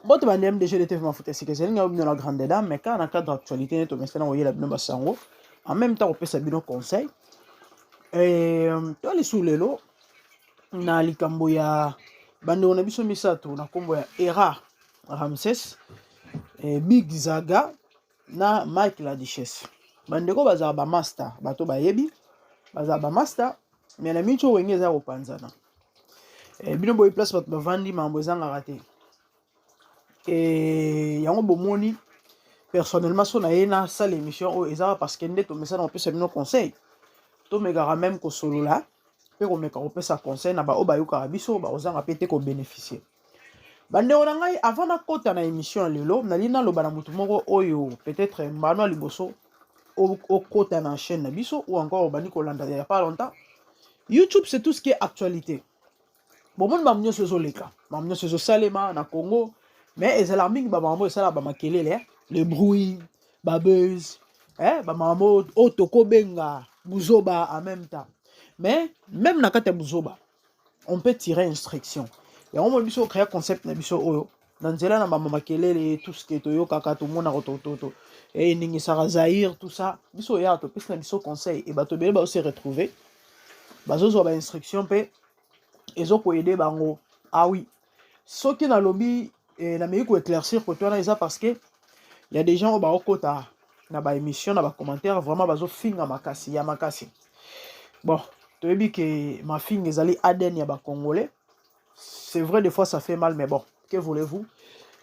Bon, tu vas déjà de TV Mafuta, c'est que c'est la grande dame, mais quand on a cadre d'actualité, tu mets là, la bino sango. En même temps, on peut s'abonner au conseil. Et tu vas les sous les lots. Na likambo ya bande on a biso misato na kombo ya Era Ramses et Big Zaga na Mike la Duchesse. Bande ko bazala ba master, bato bayebi, bazala ba master, mais na micho wenge za kopanzana. Et bino boy place bato bavandi mambo ezanga raté. Et yango bomoni personnellement so na yena ça l'émission o ezara parce que ndeto mesana on peut se bino conseil. To megara même ko solo là. Pe ko meka opesa conseil na ba o bayuka biso ba ozanga pete ko bénéficier. Bande on ngai avant na kota na émission lelo na lina loba na mutu moko oyo peut-être mbano liboso o kota na chaîne na biso ou encore bani ko landa il y a pas longtemps. YouTube c'est tout ce qui est actualité. Bon mon mamnyo sezo leka, mamnyo sezo salema na Congo mais ezala mingi ba mambo esala ba makelele le bruit, ba buzz, ba mambo otoko benga buzoba en même temps. Mais même na kata buzoba, on peut tirer instruction. Et on peut créer un concept na biso oyo. Dans zela na mama makelele tout ce qui est toyo kaka tout mona rototo. Et ningi sara Zahir tout ça. Biso ya to pesa na biso conseil et bato bele ba se retrouver. Bazozo ba instruction pe ezo ko aider bango. Ah oui. Ce qui na lobby et na meiko éclaircir pour toi na ça parce que il y a des gens au ba okota na ba émission na ba commentaire vraiment bazo finga makasi ya makasi. Bon, tu as dit que ma fille est allée à Aden ya ba Congolais. C'est vrai, des fois ça fait mal, mais bon, que voulez-vous?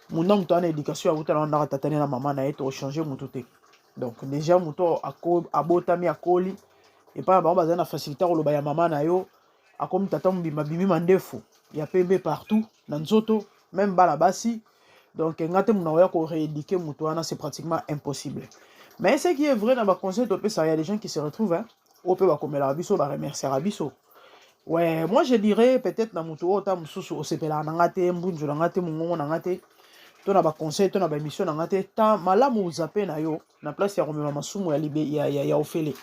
Mon nom est en éducation, à vous avez tatane na maman na été changer mon tout. Donc déjà mon to a botami a koli et pas ba bazana faciliter le ba ya maman na yo a comme tata mbima bimi mandefo. Il y a PB partout dans nzoto, même bala basi. Donc ngate mon ya ko rééduquer mon to c'est pratiquement impossible. Mais ce qui est vrai dans ma conseil il y a des gens qui se retrouvent hein. On peut comme la biso ba remercier Rabiso. Ouais, moi je dirais peut-être dans mon tour ta mususu o sepela nangate mbunjo nangate mungongo nangate to na ba conseil to na ba émission nangate ta malamu zape na yo na place ya komema masumu ya libe ya ofele.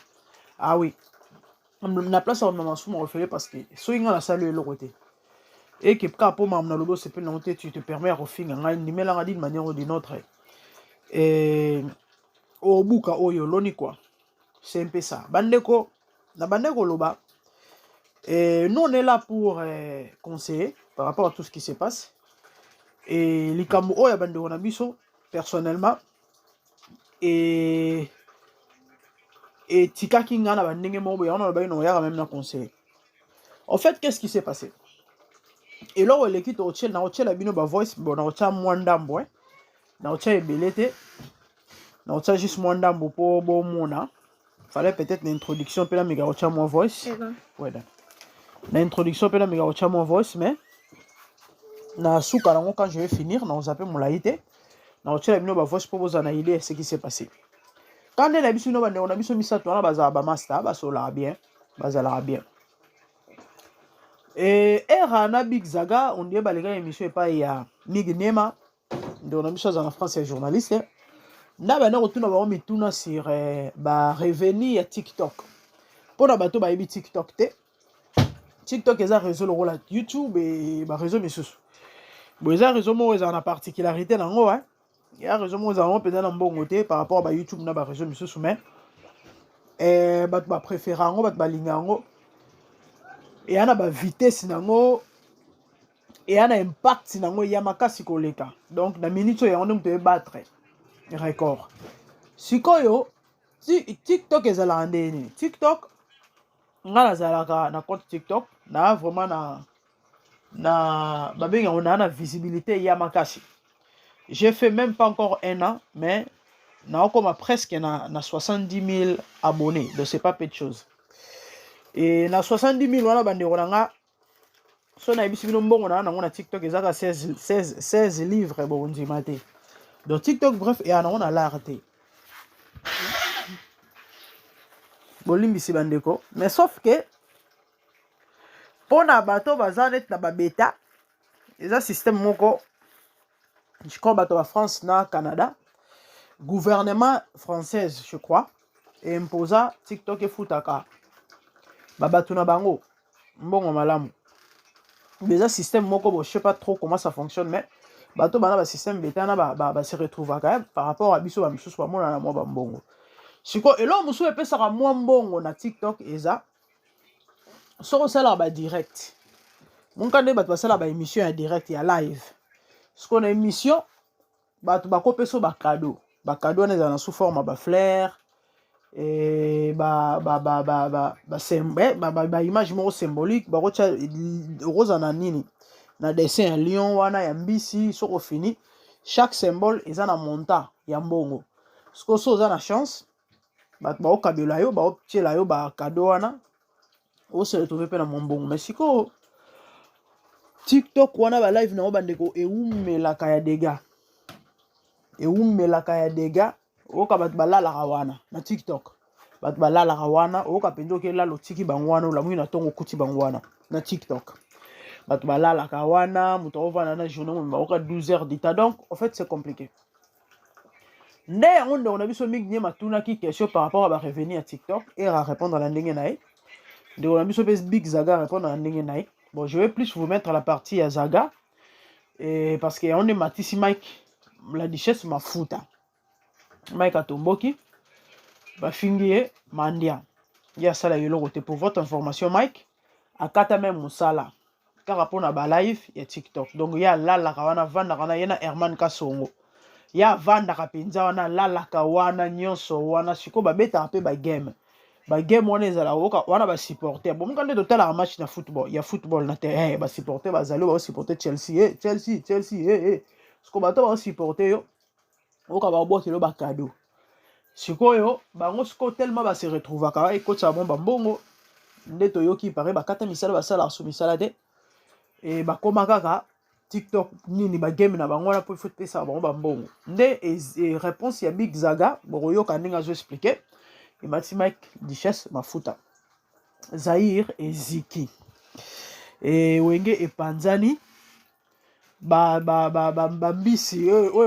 Ah oui. Na place ya komema masumu ofele parce que so inga na salu le côté. Et que ka po mam na lobo sepela nangate tu te permets à refinga ngai nimela ngadi de manière ou d'une autre. Et au buka oyo loni quoi. C'est un peu ça. Bandeko na bandeko loba. Et nous, on est là pour conseiller par rapport à tout ce qui se passe. Et likambo oya bandeko na biso personnellement et tika kinga na bandenge mo boya on a ba no ya même na conseiller. En fait, qu'est-ce qui s'est passé? Et là, on l'équipe au tchel na au tchel bino ba voice bon na au tcha mwandambo na au tcha ebelete na au tcha juste mwandambo po bo mona. Fallait peut-être une introduction pe la mega au tcha mo voice. Ouais. L'introduction pe la mega au tcha mo voice mais na souka nango quand je vais finir na on appelle mon laïté na au tcha bino ba voice pour vous en idée ce qui s'est passé. Quand on a biso no bande on a biso misato na baza ba master basola bien bazala bien. Et Era na Big Zaga on dit balega émission et pas ya Mig Nema de on a mis en France c'est journaliste na bana retourna ba mituna sur ba revenu ya TikTok pour na bato ba yebi TikTok te TikTok est un réseau le rôle YouTube et ba réseau misusu bon ez un réseau mo ez na particularité nango hein il y a un réseau mo za peut-être en bon côté par rapport à YouTube na ba réseau misusu mais bato ba préférango bato ba lingango et ana ba vitesse nango et ana impact nango ya makasi koleka donc na minute ya on peut battre record sikoyo TikTok ezala ndeni TikTok ngala zalaka na compte TikTok na vraiment na babenga on a na visibilité ya makasi. J'ai fait même pas encore un an mais na comme presque na 70 000 abonnés donc c'est pas peu de choses. Et na 70 000 wana bande ronanga so na ebisi bino mbongo na TikTok ezaka 16 livres bon ndimate. Donc TikTok bref et on a l'arrêté. Bolimbisi bandeko mais sauf que pona bato bazanet na ba bêta eza système moko je crois bato ba France na Canada gouvernement française je crois et imposa TikTok et futaka ba bato na bango mbongo malamu. Mais un système moko je sais pas trop comment ça fonctionne mais bato bana ba système betana ba se retrouver quand même par rapport à biso ba misusu ba mona na mwa ba mbongo siko elo musu epesaka mwa mbongo na TikTok eza soko sala ba direct monka nde bato basala ba émission ya direct ya live siko na émission bato bakopeso ba cadeau wana eza na sous forme ba fleur et ba image moko symbolique bakotia roza na nini na dessin ya lion wana ya mbisi soko fini chaque symbole eza na montant ya mbongo siko so oza na chance bato baokabela yo baotiela yo ba cadeau wana ose retrouve mpe na mbongo mais siko TikTok wana ba live na bandeko eumelaka ya dega oka bato balalaka wana na TikTok bato balalaka wana oka penza okela lotiki bango wana olamwi na ntongo okuti bango wana na TikTok bato balalaka wana moto aovanda na journée mobimba oka 12 heures d'état donc en fait c'est compliqué nde yango ndeko na biso mingi nye matunaki question par rapport à ba revenu ya TikTok et à répondre na ndenge na ye ndeko na biso pe Big Zaga répondre na ndenge na ye bon je vais plus vous mettre la partie ya Zaga et parce que on est matisi Mike la duchesse mafuta Mike atomboki bafingi ye mandia ya sala yeloko te pour votre information Mike akata même musala car mpona ba live ya TikTok donc ya lalaka wana vandaka wana ye na Herman Kasongo ya vandaka penza wana lalaka wana nyonso wana siko babetaka mpe bagame wana ezala wana basupporter bomoka nde totalaka match na football ya football na terrain basupporter bazali baosupporter Chelsea siko bato baosupporter yo oka babwakelo bakado sikoyo bango siko tellement base retrouvaka ekotisa bango bambongo nde toyoki pare bakata misala basalaka so misala te e bakoma kaka TikTok nini bagame na bango wana po ifo tepesaka bango bambongo nde réponse ya Big Zaga bokoyoka ndenge azoexplike emati Mike Duchesse mafuta Zaire eziki wenge epanzani bambisi oyo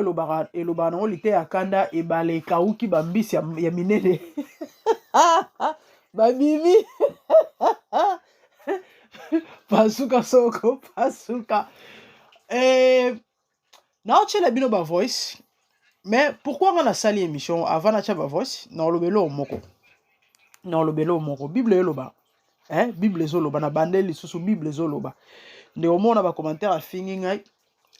elobaka nango lite ya kanda ebale ekauki bambisi ya minene babimi pasuka soko pasuka naotiela bino ba voice mais pourquoi nga nasali émission avant natia ba voice naolobelo moko bible eloba bible ezoloba na bande lisusu bible ezoloba nde omona bacommentaire afingi ngai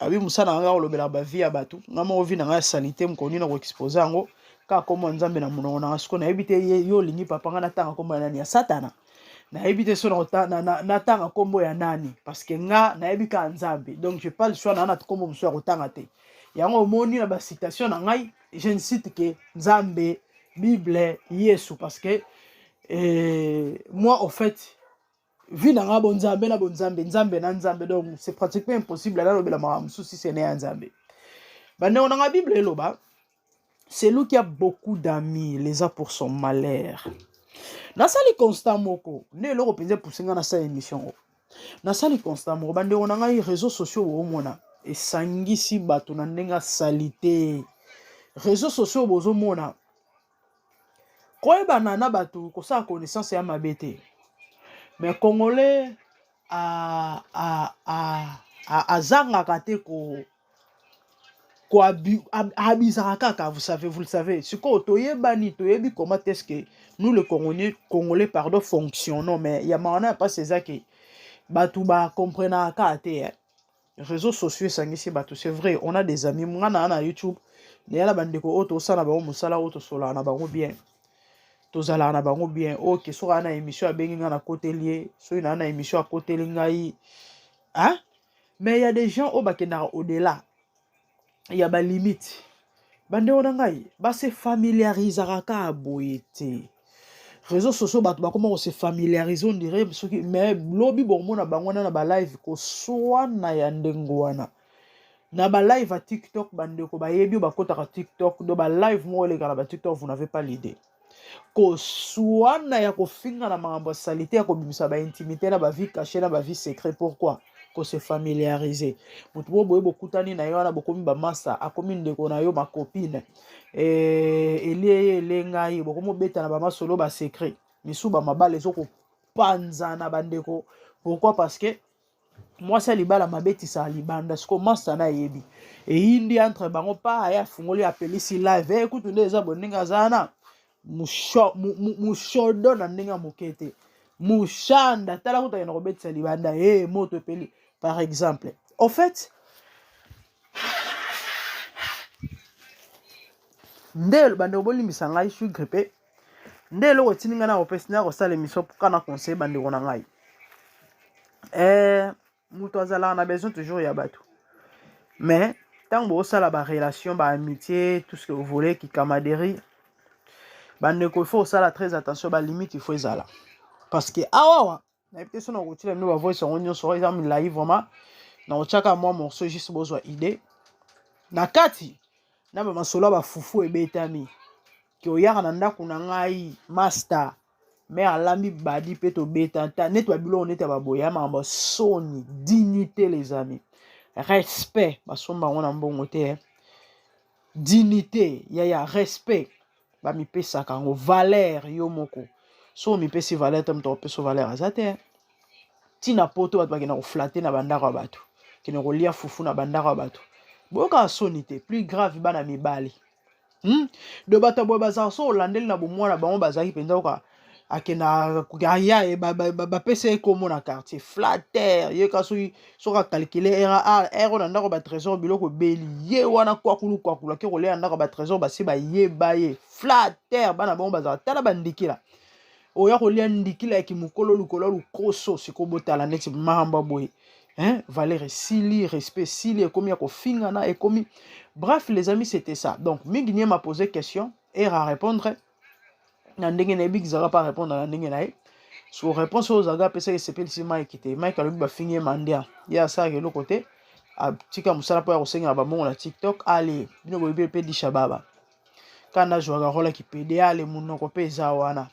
abi musana nga olobela bavi ya bato nga moko vi na ngai ya salite mokoni na koexpose yango kaka kombo ya nzambe na monoko na nga siko nayebi te yo olingi papa nga natanga kombo ya nani ya satana nayebi te so natanga kombo ya nani parce que nga nayebi kaka nzambe donc je pas le choix na kombo mosusu ya kotanga te yango omoni na basitation na ngai je ne cite que nzambe bible yesu parce que moi au fait vi na nga bonzambe na bonzambe nzambe na nzambe donc c'est pratiquement impossible ala lobela makambo mosusu si ce n'est ya nzambe bandeko na nga bible eloba celui qui a beaucoup d'amis les a pour son malheur nasali constant moko nde eloko mpenza epuse nga nasala émission nasali constant moko bandeko na ngai réseaux sociaux boomona esangisi bato na ndenge asali te réseaux sociaux bozomona koyebana na bato kosala connaissance ya mabe te mais congolais azangaka te abizaka kaka vous le savez sikoyo toyebi comment est-ce que nous le congolais pardon fonctionnons mais ya maana ya pasi ezaki bato bakomprenaka kaka te réseaux sociaux esangisi bato c'est vrai on a des amis ngana na YouTube neyala bandeko oyo tosala bango mosala oyo tosolaka na bango bien tozalaka na bango bien ok soki ana émission abengi nga na koteli ye soki na émission akoteli ngai mais y a des gens oyo bakendaka au-delà ya balimite bandeko na ngai base familiarisaka kaka boye te réseaux sociaux bato bakoma kose familiarise on dirait soki mais lobi bomona bango wana na balive koswana ya ndengo wana na balive ya TikTok bandeko bayebi oyo bakotaka TikTok do balive moko eleka na batiktok vous n'avez pas l'idée koswana ya kofinga na makambo ya salite ya kobimisa baintimité na bavie caché na bavie secret pourquoi kose familiariser moto bo boye bokutani na yo wana bokomi bamasa akomi ndeko na yo makopine elie elengai bokomobeta na bamasolo basecret misu bamabale ezokopanza na bandeko pourquoi parce que moi ça libala mabeti sa libanda siko master na yebi et indi entre bango pa aya fungoli apeli si live écoute ndeza boninga zana mushodo na ndinga mokete mushanda tala kuta yana kobetisa libanda moto epeli par exemple au fait nde bande obolimbisa ngai je suis grippé nde eloko etindi ngai na kopesi na kosala émission kana conseil bandeko na ngai moto azalaka na besoin toujours ya bato mais ntango bosala barelation baamitié tout ce que vous voulez kicamaderie bandeko il faut osala très attention balimite il faut ezala parce que awawa nayebi te so na kotila bino bavoice yango nyonso eza milai vraiment na kotiaka mwa morceau juste bozwa idée na kati na bamasolo ya bafufu ebetami ke oyaka na ndako na ngai master mais alambi badi mpe tobeta ta neti babiloko neti ya baboya makambo soni dignité les amis respect basomba yango na mbongo te dignité ya respect bamipesaka yango valeur yo moko so mipesi valeur te moto akopesa valeur aza te ntina poto bato bakenda koflate na bandako ya bato kende kolia fufu na bandako ya bato boyoka soni te plus grave bana mibali de bato boye bazala so olandeli na bomwana bango bazalaki mpenza oka akenda ya bapesa ye komo na quartier flatter ye ka soki akalkile ere na ndako batrésor biloko ebeli ye wana kwakulu ake kolia na ndako batrésor basi bayeba ye flatter bana bango bazala tala bandikila oya kolia ndikila ya kimokolo lukolo lukoso sikobotala neti mahamba boye valeur esili respect esili ekomi ya kofingana ekomi bref les amis c'était ça donc mingi nie m'a posé question et à répondre na ndenge na yebi kizaka pa répondre na ndenge na ye so réponse aux aga pesa esepelisi Mike te Mike alobi bafingi ye mandia ye asalaka eloko te atika mosala mpo ya kosengela bambongo na TikTok ale bino boyebi mpe disha baba kana azwaka rola kipede ale monoko mpe eza wana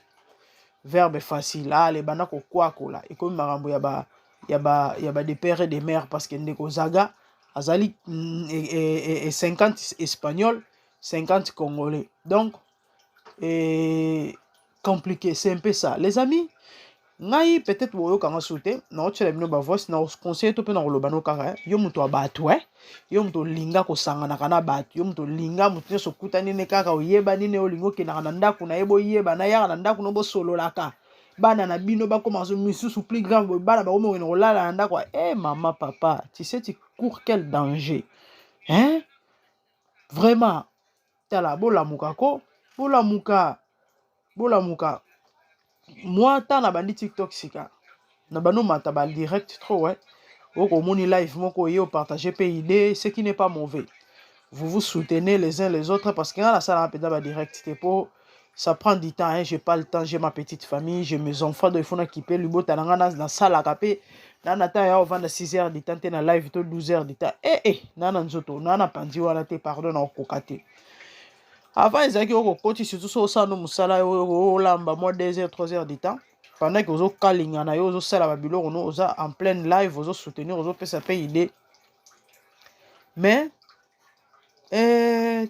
verbe facile ale banda kokwakola ekomi makambo ya ba de père et de mère parce que ndeko zaga azali 50 espagnol 50 congolais donc compliqué c'est un peu ça les amis ngai peut-être boyokanga soute na otela bino bavoice na conseiller to mpe na koloba no kaka yo moto ya bato yo moto olinga kosanganaka na bato yo moto olinga moto nyonso okutani ne kaka oyeba nini olinga okendaka na ndako na ye boyeba na yaka na ndako no bosololaka bana na bino bakoma misusu plus grave boye bana bakoma okende kolala na ndako mama papa tu sais tu cours quel danger vraiment tala bolamuka ko bolamuka moi tant na bandi TikTok sika na bano mata ba direct trop okomoni live moko yo partager pe idée ce qui n'est pas mauvais vous vous soutenez les uns les autres parce que dans la salle on peut ba direct c'est pour ça prend du temps j'ai pas le temps j'ai ma petite famille j'ai mes enfants donc il faut na kiper libota na salle à capé na nata ya vendre 6 heures du temps na live to 12 heures du temps na nzoto na pandi wana te pardon na okokate avant ezalaki okokoti surtout so osala no mosala olamba moi 2 heures 3 heures du temps pendant que ozokalinga na yo ozosala babiloko no oza en pleine live ozosoutenir ozopesa mpe idée mais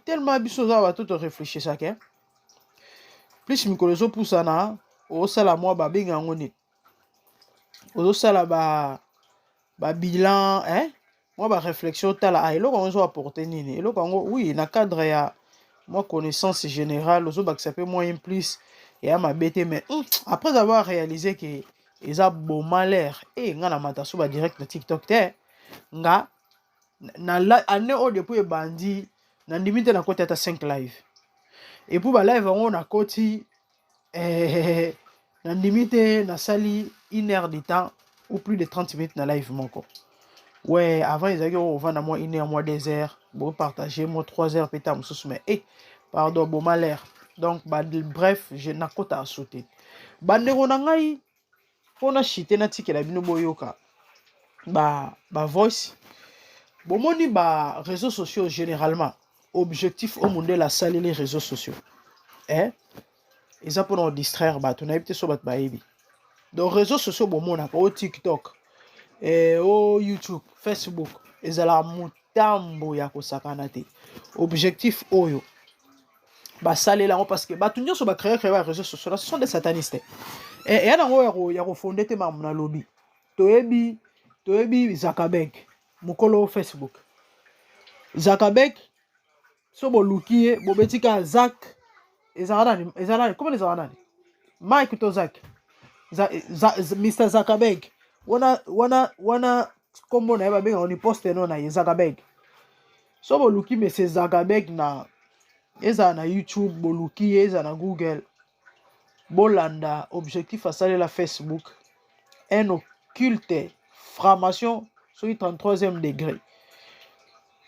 tellement biso oza bato toréfléchissaka plus mikolo ezopusana ozosala mwa babenga yango nini ozosala babilan mwa baréflexion otala eloko yango ezoapporte nini eloko yango oui na cadre ya moi connaissance générale ozobakisa mpe moyen plus ya mabe te mais après avoir réalisé que eza bon malheur nga na mata so ba direct na TikTok te nga na année oyo depuis ebandi na ndimi te na koti ata 5 live et pour ba live yango na koti na ndimi te nasali 1 heure de temps ou plus de 30 minutes na live moko ouais avant ezalaki ovanda moi 1 heure moi 2 heures bon partager moi 3 heures peta mosusu mais pardon bon malheur donc bref je nakota sauter bandeko na ngai pona chite na tikela bino boyoka ba voice bomoni ba réseaux sociaux généralement objectif au monde la salle les réseaux sociaux eza pona distraire bato na yebite so bato bayebi donc réseaux sociaux bomonaka o TikTok o YouTube Facebook ezala motambo ya kosakana te objectif oyo basalela ngo parce que bato nyonso bacréer ba réseaux sociaux ce sont des satanistes ya nango ya kofonder te makambo na lobi toyebi toyebi Zakabeg mokolo Facebook Zakabeg so boluki ye bobetika Zak ezalani comment ezalani Mike to Zak Mr. Zakabeg wana kombo na ye babenga oni poste no na ye Zakabeg so boluki Mr. Zakabeg na ezala na YouTube boluki ye ezala na Google bolanda objectif asalela Facebook un occulte formation sur le 33e degré.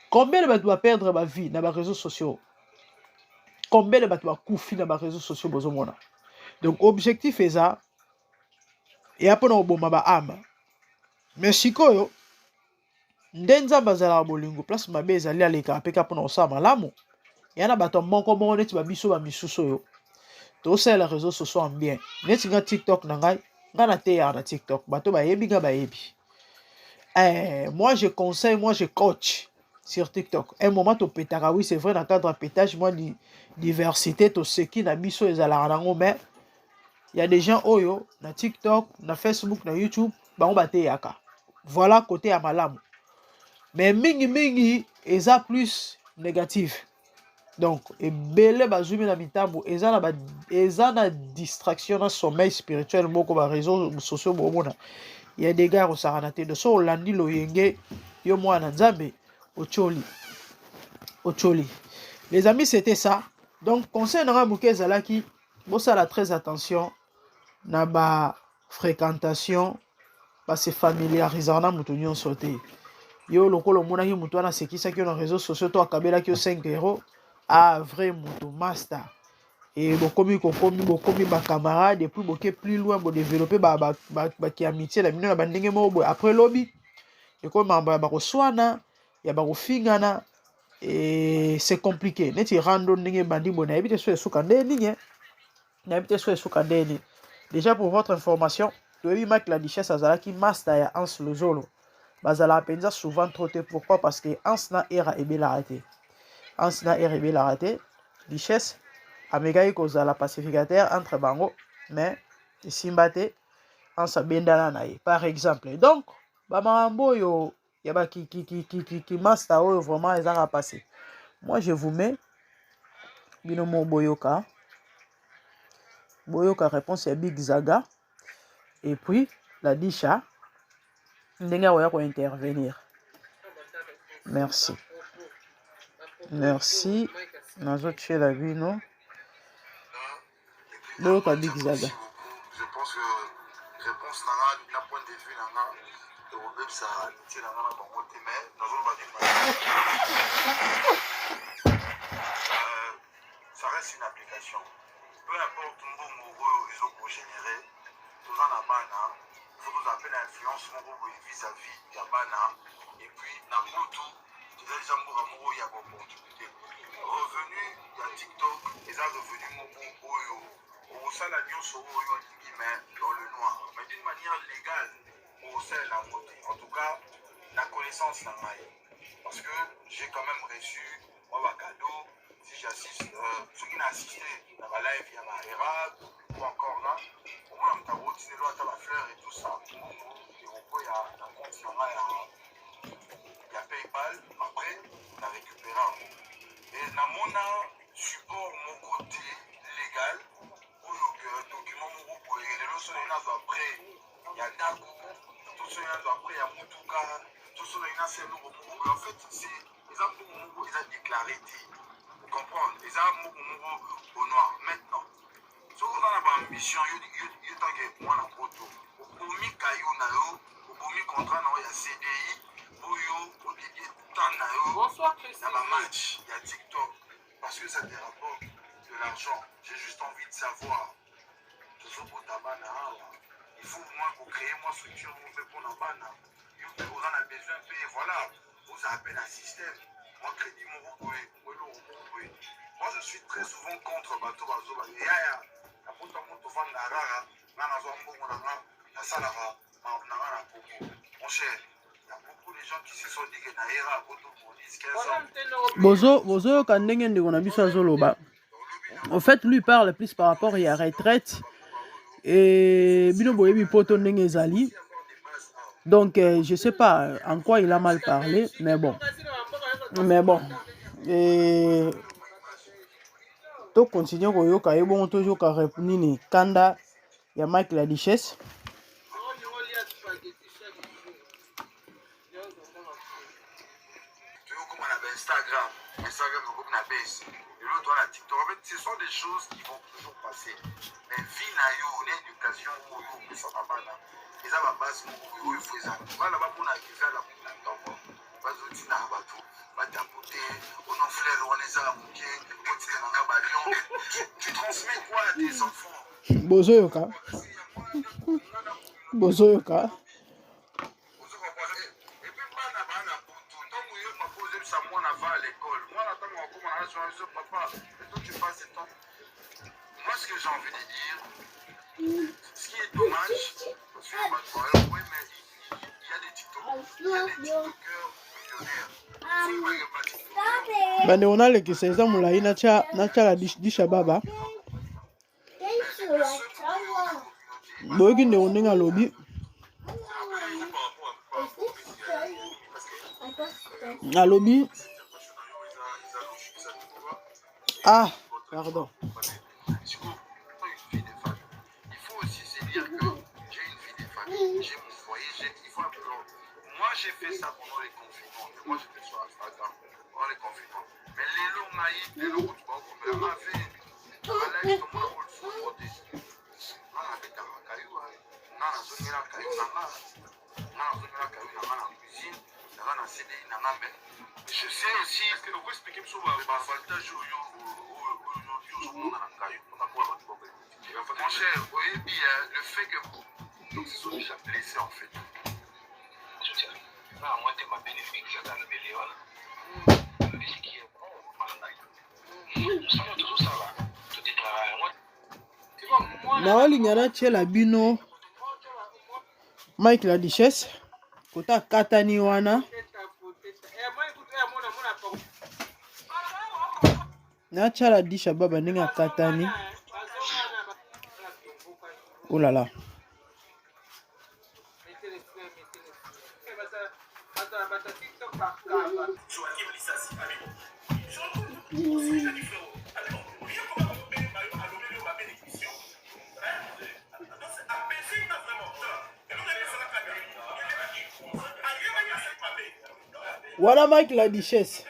Combien de bateaux va perdre ma vie dans les réseaux sociaux? Combien de bateaux va couper dans les réseaux sociaux? Donc, objectif est ça. Et après, on a ma âme. Mais si quoi, ndenza bazala bolingo place ma beza ali aleka apeka pour ça malamu. Il y a bateau manko bon net ba biso ba misuso yo. To ça les réseaux sociaux en bien. Net nga TikTok na ngai, nga na te ya na TikTok. Bateau ba yebi nga ba yebi. Moi, je conseille, moi, je coach sur TikTok. Un moment, tu pétara, oui, c'est vrai, dans le cadre de pétage, moi, diversité, tu sais qui n'a mis sur les alarmes, mais il y a des gens, oh, yo, dans TikTok, dans Facebook, dans YouTube, bah, on bate yaka. Voilà, côté à malam. Mais mingi, ils ont plus négatif. Donc, et belle, bah, zoomer la mitambo, ils ont la distraction, dans sommeil spirituel, beaucoup, bah, réseaux sociaux, bon, il y a des gars au Saranate de so landi lo yenge yo mwana nzambe ocholi. Les amis, c'était ça. Donc conseil na muke zalaki bosala très attention na ba fréquentation ba se familiariser na mutu nyonso te. Yo lokolo mona ki mutu na sekisa ki na réseaux sociaux to akabela ki 5 euros a vrai mutu master. Et bokomi ba camarade et puis boké plus loin bo développer ba ki amitié la mino na bandenge mo après lobby et comme ba ko swana ya ba ko fingana et c'est compliqué neti rando ndenge bandi bona ebite so esuka ndeni na ebite so esuka ndeni. Déjà pour votre information toyebi Mike la Duchesse azalaki master ya Hans Lozolo bazala penza souvent trop te. Pourquoi? Parce que Hans na era ebela raté Duchesse amegaki kozala pacificateur entre bango mais isimbate en sabendana na ye par exemple. Donc ba marambo yo ya ba ki master oyo vraiment ezaka passé. Moi je vous mets binomo boyoka réponse ya Big Zaga et puis la Disha ndenge oya ko intervenir. Merci nazo tue la bino. Donc, Big Zaga. Je pense que réponse n'a point de vue et au même ça tient dans la bonne mais ça reste une application. Peu importe ton bon mot ils ont généré tout en la bana il faut nous appeler l'influence vis-à-vis de la bana et puis n'importe tout les gens pour il y a bon opportunité revenu de TikTok les a revenu mon bon au sein de l'Union dans le noir, mais d'une manière légale au sein de la beauté. En tout cas, la connaissance n'a pas. Parce que j'ai quand même reçu un cadeau, si j'assiste, ceux qui n'ont assisté dans la live, il y a ma Herab, ou encore là, au moins on t'a retiré la fleur et tout ça. Et au il y a un compte, il y a PayPal, après, on a récupéré un mot. Et dans mon support, mon côté légal, document moko et les loso les nazo après il y a Dago tout ce nazo après il y a Mutuka tout ce les nazo moko en fait c'est les ambo moko ils ont déclaré vous comprenez les ambo moko au noir maintenant ce qu'on a une ambition yo tangue moi na poto okomi kayo na yo okomi contrat na yo ya CDI boyo odidi temps na yo na ba match il y a TikTok parce que ça te rapporte de l'argent. J'ai juste envie de savoir. Il faut moins créer moi structure pour la banne. On a besoin de payer. Voilà. Vous appelez un système. Moi, crédit, moi, je suis très souvent contre Bato Bazo. Mon cher, il y a beaucoup de gens qui se sont dit que Naïra, pour 10-15 ans. Bozo, Kandenge, on a vu ça Zoloba. En fait, lui parle plus par rapport à la retraite. Et Bino Boyebi Poto Ndenge Zali. Donc, je sais pas en quoi il a mal parlé, mais bon. Mais bon. Et to continue koyoka ye bon toujours ka nini kanda ya Mike la Duchesse. Instagram, comme la baisse. Et l'autre, on a TikTok. En fait, ce sont des choses qui vont toujours passer. Mais vie na yo, l'éducation, où ça va pas là. Et ça va passer, où il faut ça. Voilà, pour la qui fait la tombe. Pas de tina à bateau. Pas d'apporter. On en fleur, on les a bouqués. Tu transmets quoi à tes enfants? Bozoyoka. Bozoyoka. Moi, ce que j'ai envie de dire, ce qui est dommage, parce que oui, mais il y a des TikTokers millionnaires. Bande on a le qui s'est zamula na cha la disha baba. Boki nde oninga lobi. Alobi. Ah, pardon. Il faut aussi se dire que j'ai une vie de famille, j'ai mon foyer, il faut un peu. Moi, j'ai fait ça pendant les confinements. Moi, j'ai fait sur Instagram pendant les confinements. Mais les longs maïs, les longs tu vois, comme la fait, voilà, justement, on le fout pour des. On a fait un caillou, on a zonné la caillou, on a zonné la caillou, on a la cuisine, on a la CDI, on a mais. Je sais aussi que vous expliquez sur le avantage mon cher, oui, le fait que donc ce sont déjà blessés en fait. Moi, tu m'as bénéfique, j'ai dans le béléol. Ce qui est bon, nous savons toujours ça là. Tout est travail. Na walingana tshela bino Mike la Duchesse kota katani wana na tshela disha baba ndenge katani. Oh là là. Voilà Mike la Duchesse.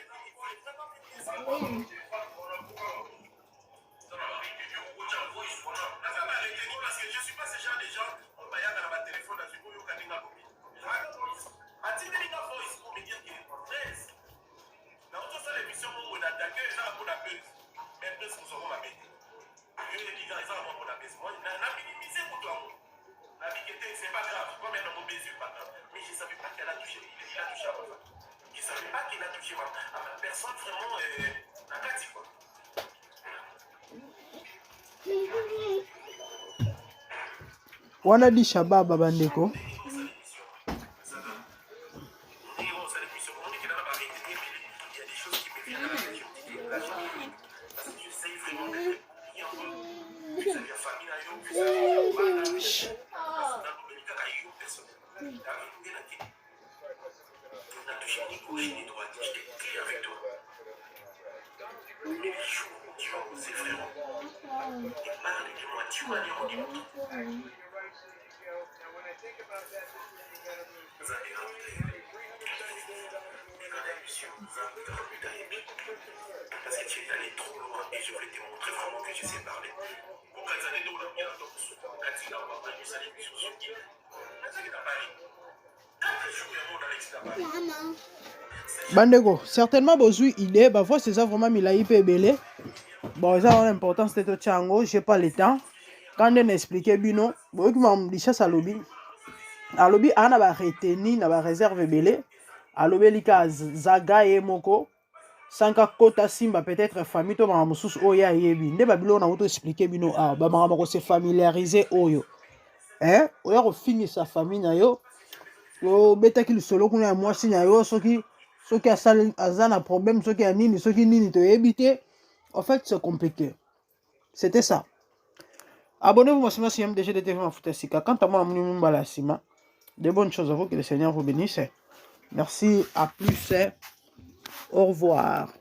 C'est pas grave, moi maintenant mon baiser pas grave. Mais je savais pas qu'elle a touché, il a touché à ma femme. Je savais pas qu'il a touché à ma personne vraiment la pratique quoi. Wana disha baba bandeko. Parce que tu es allé trop loin et je voulais te montrer vraiment que je sais parler. Pour qu'elles années d'où la bien dans ce quand il a entendu ça l'émission sur qui c'est que t'as pas ri. Bandeko, certainement bozui idée, bah fois c'est ça vraiment milai pe belé. Bon, ça a l'importance de Tchango, j'ai pas le temps. Quand on explique bino, bon qui m'a dit ça à lobby. À lobby ana ba reteni na ba réserve belé. À lobby lika zaga et moko. Sanka kota simba peut-être famille to ma mususu oya yebi. Nde ba bilo na auto expliquer bino ah ba mama ko se familiariser oyo. Hein? Oya ko finir sa famille na yo. Yo beta ki solo kuna moi sinya yo soki azana problème soki ya nini soki nini to éviter. En fait c'est compliqué. C'était ça. Abonnez-vous à ma chaîne MDG de TV Mafuta Sika. Quant à moi, je suis de bonnes choses à vous, que le Seigneur vous bénisse. Merci, à plus, au revoir.